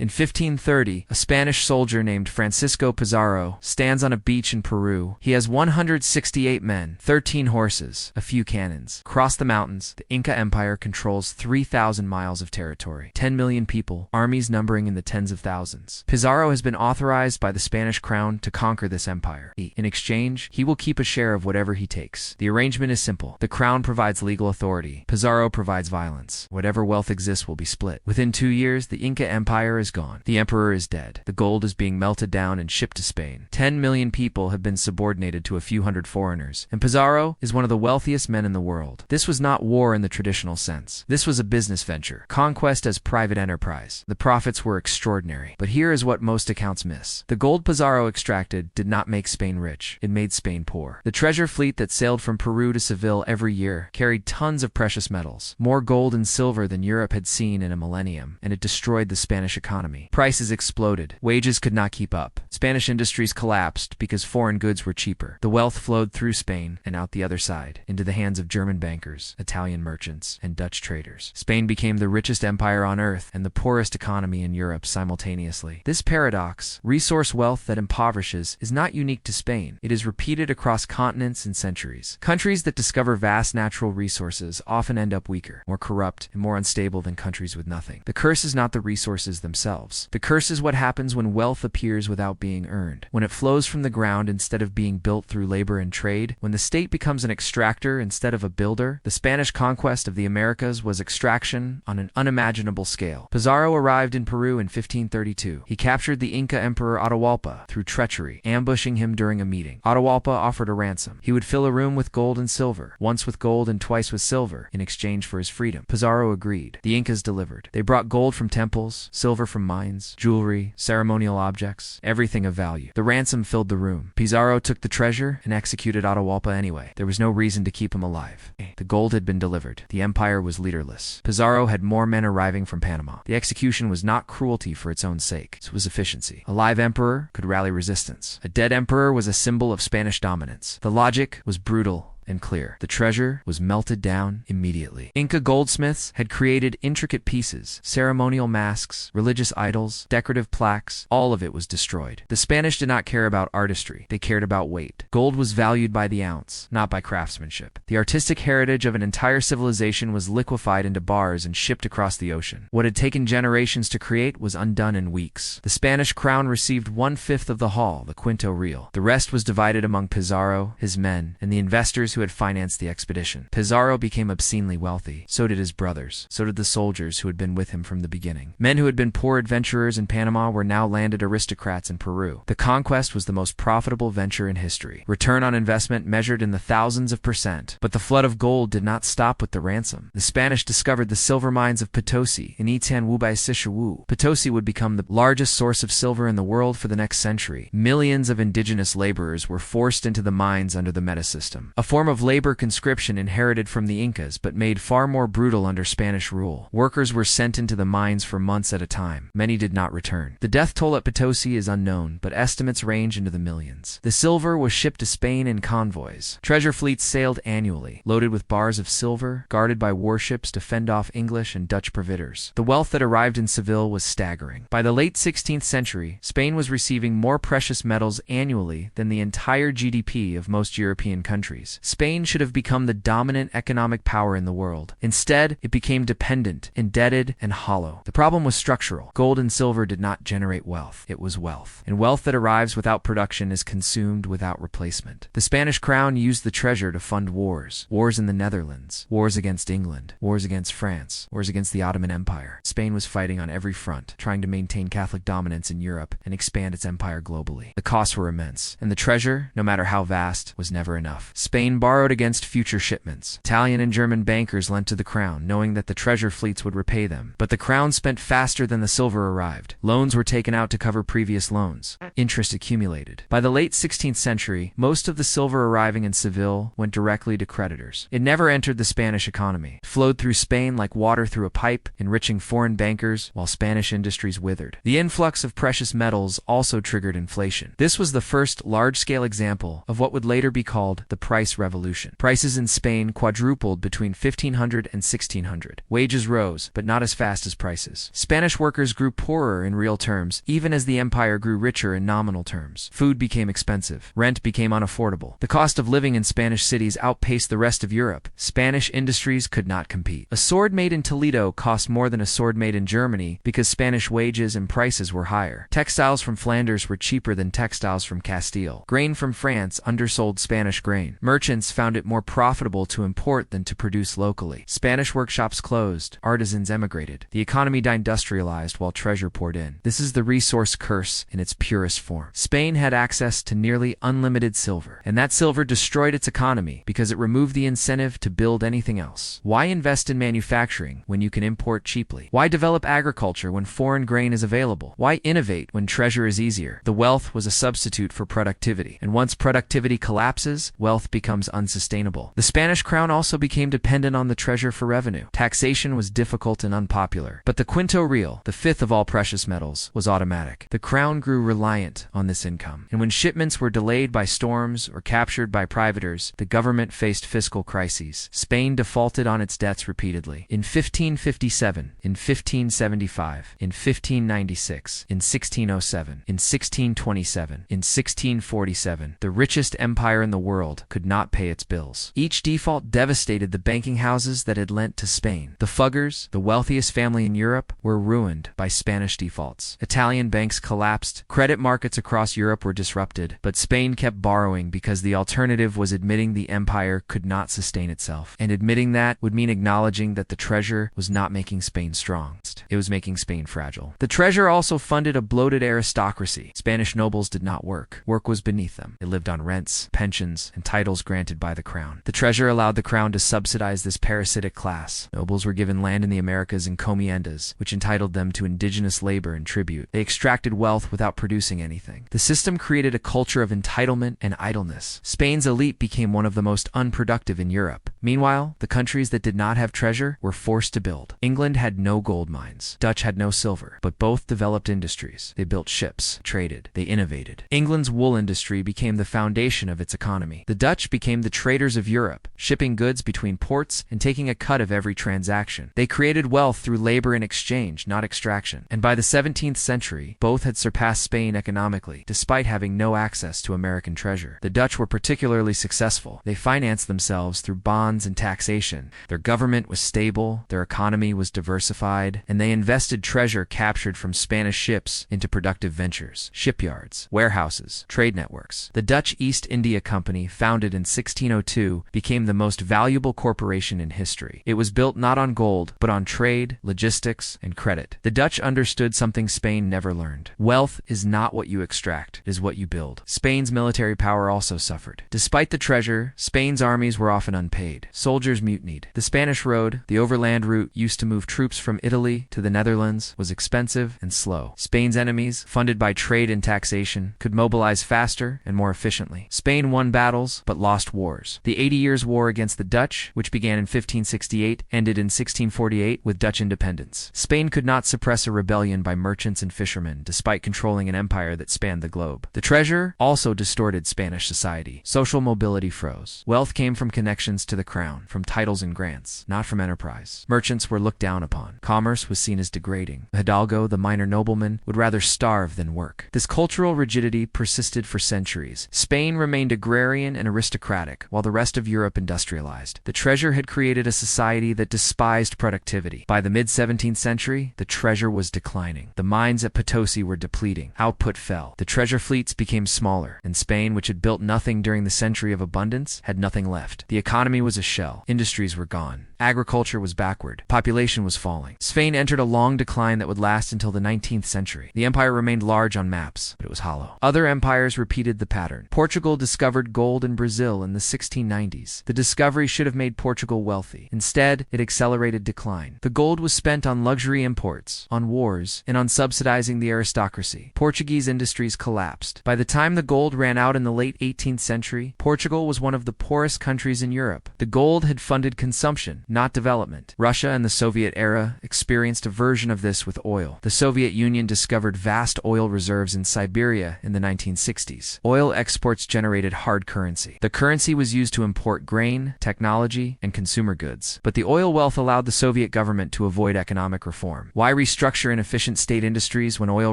In 1530, a Spanish soldier named Francisco Pizarro stands on a beach in Peru. He has 168 men, 13 horses, a few cannons. Across the mountains, the Inca Empire controls 3,000 miles of territory, 10 million people, armies numbering in the tens of thousands. Pizarro has been authorized by the Spanish crown to conquer this empire. In exchange, he will keep a share of whatever he takes. The arrangement is simple. The crown provides legal authority. Pizarro provides violence. Whatever wealth exists will be split. Within 2 years, the Inca Empire is gone. The emperor is dead. The gold is being melted down and shipped to Spain. 10 million people have been subordinated to a few hundred foreigners, and Pizarro is one of the wealthiest men in the world. This was not war in the traditional sense. This was a business venture, conquest as private enterprise. The profits were extraordinary. But here is what most accounts miss. The gold Pizarro extracted did not make Spain rich. It made Spain poor. The treasure fleet that sailed from Peru to Seville every year carried tons of precious metals, more gold and silver than Europe had seen in a millennium, and it destroyed the Spanish economy. Prices exploded. Wages could not keep up. Spanish industries collapsed because foreign goods were cheaper. The wealth flowed through Spain and out the other side, into the hands of German bankers, Italian merchants, and Dutch traders. Spain became the richest empire on earth and the poorest economy in Europe simultaneously. This paradox, resource wealth that impoverishes, is not unique to Spain. It is repeated across continents and centuries. Countries that discover vast natural resources often end up weaker, more corrupt, and more unstable than countries with nothing. The curse is not the resources themselves. The curse is what happens when wealth appears without being earned, when it flows from the ground instead of being built through labor and trade, when the state becomes an extractor instead of a builder. The Spanish conquest of the Americas was extraction on an unimaginable scale. Pizarro arrived in Peru in 1532. He captured the Inca Emperor Atahualpa through treachery, ambushing him during a meeting. Atahualpa offered a ransom. He would fill a room with gold and silver, once with gold and twice with silver, in exchange for his freedom. Pizarro agreed. The Incas delivered. They brought gold from temples, silver from mines, jewelry, ceremonial objects, everything of value. The ransom filled the room. Pizarro took the treasure and executed Atahualpa anyway. There was no reason to keep him alive. The gold had been delivered. The empire was leaderless. Pizarro had more men arriving from Panama. The execution was not cruelty for its own sake. It was efficiency. A live emperor could rally resistance. A dead emperor was a symbol of Spanish dominance. The logic was brutal and clear. The treasure was melted down immediately. Inca goldsmiths had created intricate pieces, ceremonial masks, religious idols, decorative plaques. All of it was destroyed. The Spanish did not care about artistry. They cared about weight. Gold was valued by the ounce, not by craftsmanship. The artistic heritage of an entire civilization was liquefied into bars and shipped across the ocean. What had taken generations to create was undone in weeks. The Spanish crown received 1/5 of the haul, the quinto real. The rest was divided among Pizarro, his men, and the investors who had financed the expedition. Pizarro became obscenely wealthy. So did his brothers. So did the soldiers who had been with him from the beginning. Men who had been poor adventurers in Panama were now landed aristocrats in Peru. The conquest was the most profitable venture in history. Return on investment measured in the thousands of %. But the flood of gold did not stop with the ransom. The Spanish discovered the silver mines of Potosí in Itianwubai-Sishuwu. Potosí would become the largest source of silver in the world for the next century. Millions of indigenous laborers were forced into the mines under the metasystem, a form of labor conscription inherited from the Incas but made far more brutal under Spanish rule. Workers were sent into the mines for months at a time. Many did not return. The death toll at Potosí is unknown, but estimates range into the millions. The silver was shipped to Spain in convoys. Treasure fleets sailed annually, loaded with bars of silver, guarded by warships to fend off English and Dutch providers. The wealth that arrived in Seville was staggering. By the late 16th century, Spain was receiving more precious metals annually than the entire GDP of most European countries. Spain should have become the dominant economic power in the world. Instead, it became dependent, indebted, and hollow. The problem was structural. Gold and silver did not generate wealth. It was wealth. And wealth that arrives without production is consumed without replacement. The Spanish crown used the treasure to fund wars. Wars in the Netherlands. Wars against England. Wars against France. Wars against the Ottoman Empire. Spain was fighting on every front, trying to maintain Catholic dominance in Europe and expand its empire globally. The costs were immense, and the treasure, no matter how vast, was never enough. Spain borrowed against future shipments. Italian and German bankers lent to the crown, knowing that the treasure fleets would repay them. But the crown spent faster than the silver arrived. Loans were taken out to cover previous loans. Interest accumulated. By the late 16th century, most of the silver arriving in Seville went directly to creditors. It never entered the Spanish economy. It flowed through Spain like water through a pipe, enriching foreign bankers while Spanish industries withered. The influx of precious metals also triggered inflation. This was the first large-scale example of what would later be called the price revolution. Revolution. Prices in Spain quadrupled between 1500 and 1600. Wages rose, but not as fast as prices. Spanish workers grew poorer in real terms, even as the empire grew richer in nominal terms. Food became expensive. Rent became unaffordable. The cost of living in Spanish cities outpaced the rest of Europe. Spanish industries could not compete. A sword made in Toledo cost more than a sword made in Germany because Spanish wages and prices were higher. Textiles from Flanders were cheaper than textiles from Castile. Grain from France undersold Spanish grain. Merchants found it more profitable to import than to produce locally. Spanish workshops closed. Artisans emigrated. The economy deindustrialized while treasure poured in. This is the resource curse in its purest form. Spain had access to nearly unlimited silver, and that silver destroyed its economy because it removed the incentive to build anything else. Why invest in manufacturing when you can import cheaply? Why develop agriculture when foreign grain is available? Why innovate when treasure is easier? The wealth was a substitute for productivity, and once productivity collapses, wealth becomes unsustainable. The Spanish crown also became dependent on the treasure for revenue. Taxation was difficult and unpopular, but the quinto real, the fifth of all precious metals, was automatic. The crown grew reliant on this income, and when shipments were delayed by storms or captured by privateers, the government faced fiscal crises. Spain defaulted on its debts repeatedly. In 1557, in 1575, in 1596, in 1607, in 1627, in 1647, the richest empire in the world could not pay its bills. Each default devastated the banking houses that had lent to Spain. The Fuggers, the wealthiest family in Europe, were ruined by Spanish defaults. Italian banks collapsed. Credit markets across Europe were disrupted, but Spain kept borrowing because the alternative was admitting the empire could not sustain itself. And admitting that would mean acknowledging that the treasure was not making Spain strong. It was making Spain fragile. The treasure also funded a bloated aristocracy. Spanish nobles did not work. Work was beneath them. They lived on rents, pensions, and titles granted by the crown. The treasure allowed the crown to subsidize this parasitic class. Nobles were given land in the Americas and encomiendas, which entitled them to indigenous labor and tribute. They extracted wealth without producing anything. The system created a culture of entitlement and idleness. Spain's elite became one of the most unproductive in Europe. Meanwhile, the countries that did not have treasure were forced to build. England had no gold mines. Dutch had no silver, but both developed industries. They built ships, traded, they innovated. England's wool industry became the foundation of its economy. The Dutch became the traders of Europe, shipping goods between ports and taking a cut of every transaction. They created wealth through labor and exchange, not extraction. And by the 17th century, both had surpassed Spain economically, despite having no access to American treasure. The Dutch were particularly successful. They financed themselves through bonds and taxation. Their government was stable, their economy was diversified, and they invested treasure captured from Spanish ships into productive ventures, shipyards, warehouses, trade networks. The Dutch East India Company, founded in 1602, became the most valuable corporation in history. It was built not on gold, but on trade, logistics, and credit. The Dutch understood something Spain never learned. Wealth is not what you extract, it is what you build. Spain's military power also suffered. Despite the treasure, Spain's armies were often unpaid. Soldiers mutinied. The Spanish road, the overland route used to move troops from Italy to the Netherlands, was expensive and slow. Spain's enemies, funded by trade and taxation, could mobilize faster and more efficiently. Spain won battles, but lost wars. The 80 Years' War against the Dutch, which began in 1568, ended in 1648 with Dutch independence. Spain could not suppress a rebellion by merchants and fishermen, despite controlling an empire that spanned the globe. The treasure also distorted Spanish society. Social mobility froze. Wealth came from connections to the crown, from titles and grants, not from enterprise. Merchants were looked down upon. Commerce was seen as degrading. The hidalgo, the minor nobleman, would rather starve than work. This cultural rigidity persisted for centuries. Spain remained agrarian and aristocratic, while the rest of Europe industrialized. The treasure had created a society that despised productivity. By the mid-17th century, the treasure was declining. The mines at Potosí were depleting. Output fell. The treasure fleets became smaller, and Spain, which had built nothing during the century of abundance, had nothing left. The economy was a shell. Industries were gone. Agriculture was backward. Population was falling. Spain entered a long decline that would last until the 19th century. The empire remained large on maps, but it was hollow. Other empires repeated the pattern. Portugal discovered gold in Brazil in the 1690s. The discovery should have made Portugal wealthy. Instead, it accelerated decline. The gold was spent on luxury imports, on wars, and on subsidizing the aristocracy. Portuguese industries collapsed. By the time the gold ran out in the late 18th century, Portugal was one of the poorest countries in Europe. The The gold had funded consumption, not development. Russia in the Soviet era experienced a version of this with oil. The Soviet Union discovered vast oil reserves in Siberia in the 1960s. Oil exports generated hard currency. The currency was used to import grain, technology, and consumer goods. But the oil wealth allowed the Soviet government to avoid economic reform. Why restructure inefficient state industries when oil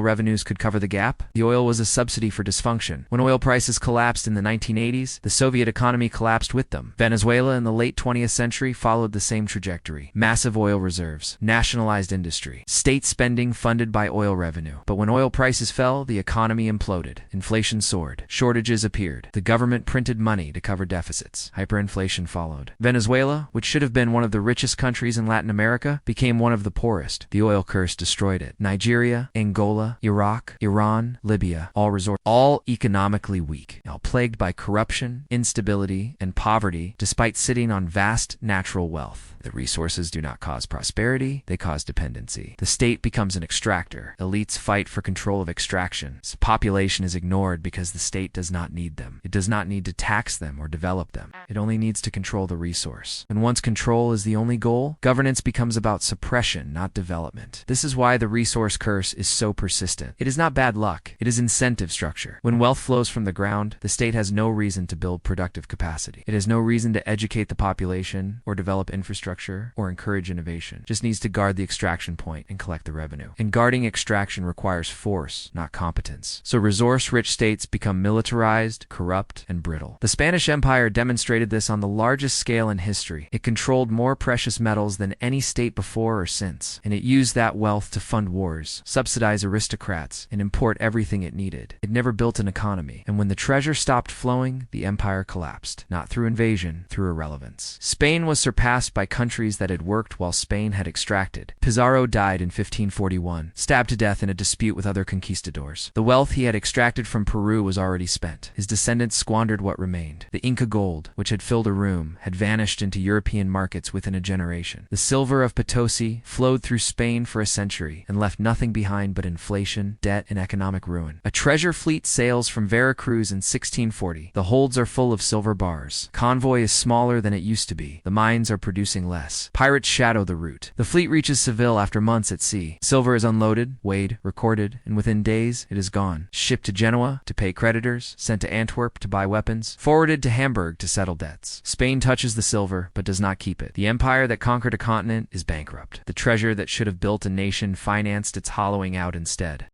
revenues could cover the gap? The oil was a subsidy for dysfunction. When oil prices collapsed in the 1980s, the Soviet economy collapsed with them. Venezuela in the late 20th century followed the same trajectory. Massive oil reserves, nationalized industry, state spending funded by oil revenue. But when oil prices fell, the economy imploded. Inflation soared. Shortages appeared. The government printed money to cover deficits. Hyperinflation followed. Venezuela, which should have been one of the richest countries in Latin America, became one of the poorest. The oil curse destroyed it. Nigeria, Angola, Iraq, Iran, Libya, all economically weak, now plagued by corruption, instability, and poverty, despite sitting on vast natural wealth. The resources do not cause prosperity, they cause dependency. The state becomes an extractor. Elites fight for control of extraction. Population is ignored because the state does not need them. It does not need to tax them or develop them. It only needs to control the resource. And once control is the only goal, governance becomes about suppression, not development. This is why the resource curse is so persistent. It is not bad luck. It is incentive structure. When wealth flows from the ground, the state has no reason to build productive capacity. It has no reason to educate the population or develop infrastructure or encourage innovation. It just needs to guard the extraction point and collect the revenue. And guarding extraction requires force, not competence. So resource-rich states become militarized, corrupt, and brittle. The Spanish Empire demonstrated this on the largest scale in history. It controlled more precious metals than any state before or since, and it used that wealth to fund wars, subsidize aristocrats, and import everything it needed. It never built an economy, and when the treasure stopped flowing, the empire collapsed. Not through invasion, through irrelevance. Spain was surpassed by countries that had worked while Spain had extracted. Pizarro died in 1541, stabbed to death in a dispute with other conquistadors. The wealth he had extracted from Peru was already spent. His descendants squandered what remained. The Inca gold, which had filled a room, had vanished into European markets within a generation. The silver of Potosí flowed through Spain for a century and left nothing behind but inflation, debt, and economic ruin. A treasure fleet sails from Veracruz in 1640. The holds are full of silver bars. Convoy is smaller than it used to be. The mines are producing less. Pirates shadow the route. The fleet reaches Seville after months at sea. Silver is unloaded, weighed, recorded, and within days it is gone. Shipped to Genoa to pay creditors, sent to Antwerp to buy weapons, forwarded to Hamburg to settle debts. Spain touches the silver, but does not keep it. The empire that conquered a continent is bankrupt. The treasure that should have built a nation financed its hollowing out instead.